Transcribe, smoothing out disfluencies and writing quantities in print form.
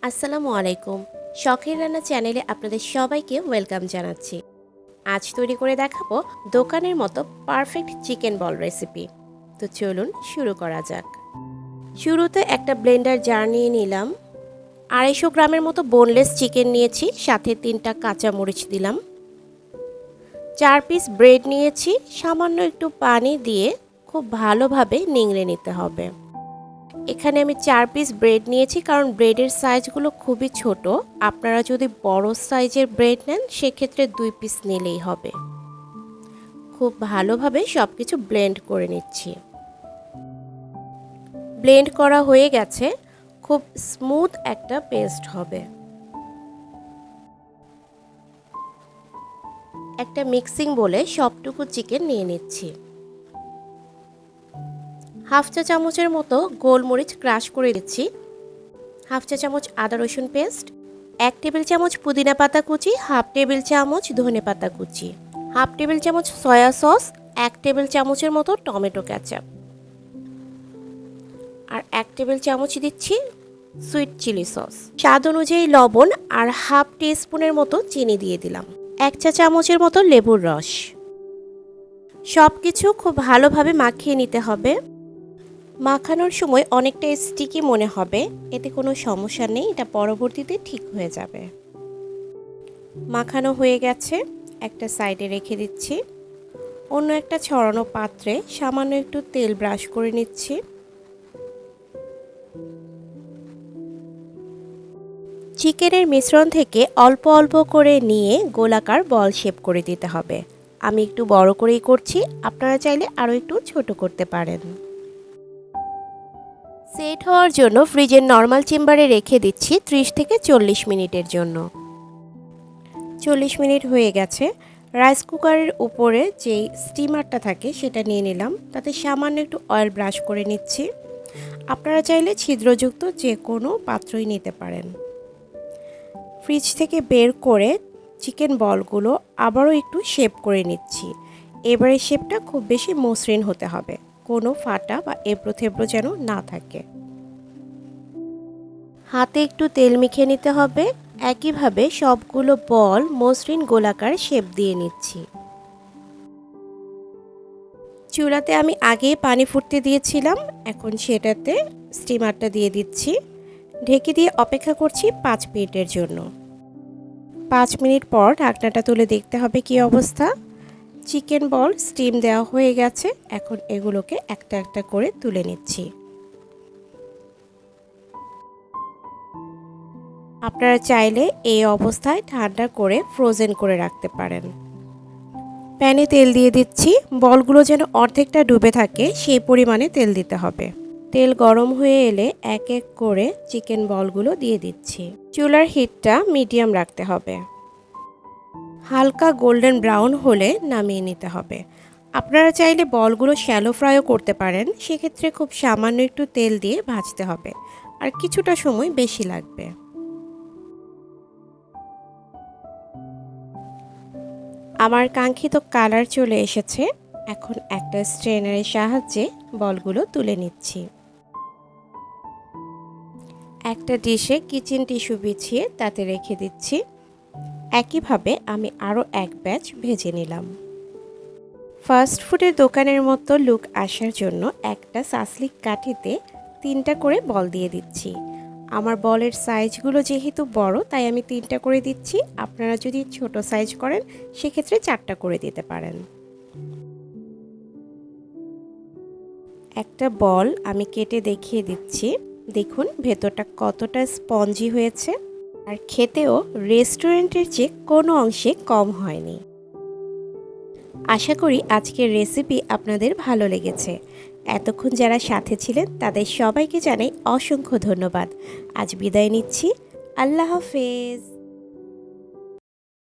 আসসালামু আলাইকুম। শখের রান্না চ্যানেলে আপনাদের সবাইকে ওয়েলকাম জানাচ্ছি। আজ তৈরি করে দেখাবো দোকানের মতো পারফেক্ট চিকেন বল রেসিপি। তো চলুন শুরু করা যাক। শুরুতে একটা ব্লেন্ডার জার নিয়ে নিলাম। 250 গ্রামের মতো বোনলেস চিকেন নিয়েছি, সাথে 3টা কাঁচামরিচ দিলাম। 4 পিস ব্রেড নিয়েছি, সামান্য একটু পানি দিয়ে খুব ভালোভাবে নিংড়ে নিতে হবে। এখানে আমি 4 পিস ব্রেড নিয়েছি, কারণ ব্রেডের সাইজগুলো খুবই ছোট। আপনারা যদি বড় সাইজের ব্রেড নেন সেক্ষেত্রে 2 পিস নিলেই হবে। খুব ভালোভাবে সব কিছু ব্লেন্ড করে নিচ্ছি। ব্লেন্ড করা হয়ে গেছে, খুব স্মুথ একটা পেস্ট হবে। একটা মিক্সিং বলে সবটুকু চিকেন নিয়ে নিচ্ছি। হাফ চা চামচের মতো গোলমরিচ ক্রাশ করে দিচ্ছি। হাফ চা চামচ আদা রসুন পেস্ট, 1 টেবিল চামচ পুদিনা পাতা কুচি, হাফ টেবিল চামচ ধনে পাতা কুচি, হাফ টেবিল চামচ সয়া সস, 1 টেবিল চামচের মতো টমেটো কেচাপ, আর 1 টেবিল চামচ দিচ্ছি সুইট চিলি সস। স্বাদ অনুযায়ী লবণ আর হাফ টিস্পুনের মতো চিনি দিয়ে দিলাম। 1 চা চামচের মতো লেবুর রস। সব কিছু খুব ভালোভাবে মাখিয়ে নিতে হবে। মাখানোর সময় অনেকটা স্টিকি মনে হবে, এতে কোনো সমস্যা নেই, এটা পরবর্তীতে ঠিক হয়ে যাবে। মাখানো হয়ে গেছে, একটা সাইডে রেখে দিচ্ছি। অন্য একটা ছড়ানো পাত্রে সামান্য একটু তেল ব্রাশ করে নিচ্ছি। চিকেনের মিশ্রণ থেকে অল্প অল্প করে নিয়ে গোলাকার বল শেপ করে দিতে হবে। আমি একটু বড় করেই করছি, আপনারা চাইলে আরও একটু ছোট করতে পারেন। সেট হওয়ার জন্য ফ্রিজের নর্মাল চেম্বারে রেখে দিচ্ছি 30 থেকে 40 মিনিটের জন্য। 40 মিনিট হয়ে গেছে। রাইস কুকারের উপরে যেই স্টিমারটা থাকে সেটা নিয়ে নিলাম, তাতে সামান্য একটু অয়েল ব্রাশ করে নিচ্ছি। আপনারা চাইলে ছিদ্রযুক্ত যে কোনো পাত্রই নিতে পারেন। ফ্রিজ থেকে বের করে চিকেন বলগুলো আবারও একটু শেপ করে নিচ্ছি। এবারে শেপটা খুব বেশি মসৃণ হতে হবে, কোনো ফাটা বা এবড়ো থেবড়ো যেন না থাকে। হাতে একটু তেল মেখে নিতে হবে। একইভাবে সবগুলো বল মসৃণ গোলাকার শেপ দিয়ে নিচ্ছি। চুলাতে আমি আগেই পানি ফুটতে দিয়েছিলাম, এখন সেটাতে স্টিমারটা দিয়ে দিচ্ছি। ঢেকে দিয়ে অপেক্ষা করছি 5 মিনিটের জন্য। 5 মিনিট পর ঢাকনাটা তুলে দেখতে হবে কি অবস্থা। চিকেন বল স্টিম দেওয়া হয়ে গেছে, এখন এগুলোকে একটা একটা করে তুলে নিচ্ছি। আপনারা চাইলে এই অবস্থায় ঠান্ডা করে ফ্রোজেন করে রাখতে পারেন। প্যানে তেল দিয়ে দিচ্ছি, বলগুলো যেন অর্ধেকটা ডুবে থাকে সেই পরিমাণে তেল দিতে হবে। তেল গরম হয়ে এলে এক এক করে চিকেন বলগুলো দিয়ে দিচ্ছি। চুলার হিটটা মিডিয়াম রাখতে হবে। হালকা গোল্ডেন ব্রাউন হলে নামিয়ে নিতে হবে। আপনারা চাইলে বলগুলো শ্যালো ফ্রাইও করতে পারেন, সেক্ষেত্রে খুব সামান্য একটু তেল দিয়ে ভাজতে হবে আর কিছুটা সময় বেশি লাগবে। আমার কাঙ্ক্ষিত কালার চলে এসেছে, এখন একটা স্ট্রেনারের সাহায্যে বলগুলো তুলে নিচ্ছি। একটা ডিশে কিচেন টিস্যু বিছিয়ে তাতে রেখে দিচ্ছি। একইভাবে আমি আরও এক ব্যাচ ভেজে নিলাম। ফাস্ট ফুডের দোকানের মতো লুক আসার জন্য একটা সাসলিক কাঠিতে 3টা করে বল দিয়ে দিচ্ছি। আমার বলের সাইজগুলো যেহেতু বড়, তাই আমি 3টা করে দিচ্ছি। আপনারা যদি ছোট সাইজ করেন সেক্ষেত্রে 4টা করে দিতে পারেন। একটা বল আমি কেটে দেখিয়ে দিচ্ছি। দেখুন ভেতরটা কতটা স্পঞ্জি হয়েছে, আর খেতেও রেস্টুরেন্টের চেয়ে কোনো অংশে কম হয়নি। আশা করি আজকের রেসিপি আপনাদের ভালো লেগেছে। এতক্ষণ যারা সাথে ছিলেন তাদের সবাইকে জানাই অসংখ্য ধন্যবাদ। আজ বিদায় নিচ্ছি। আল্লাহ হাফেজ।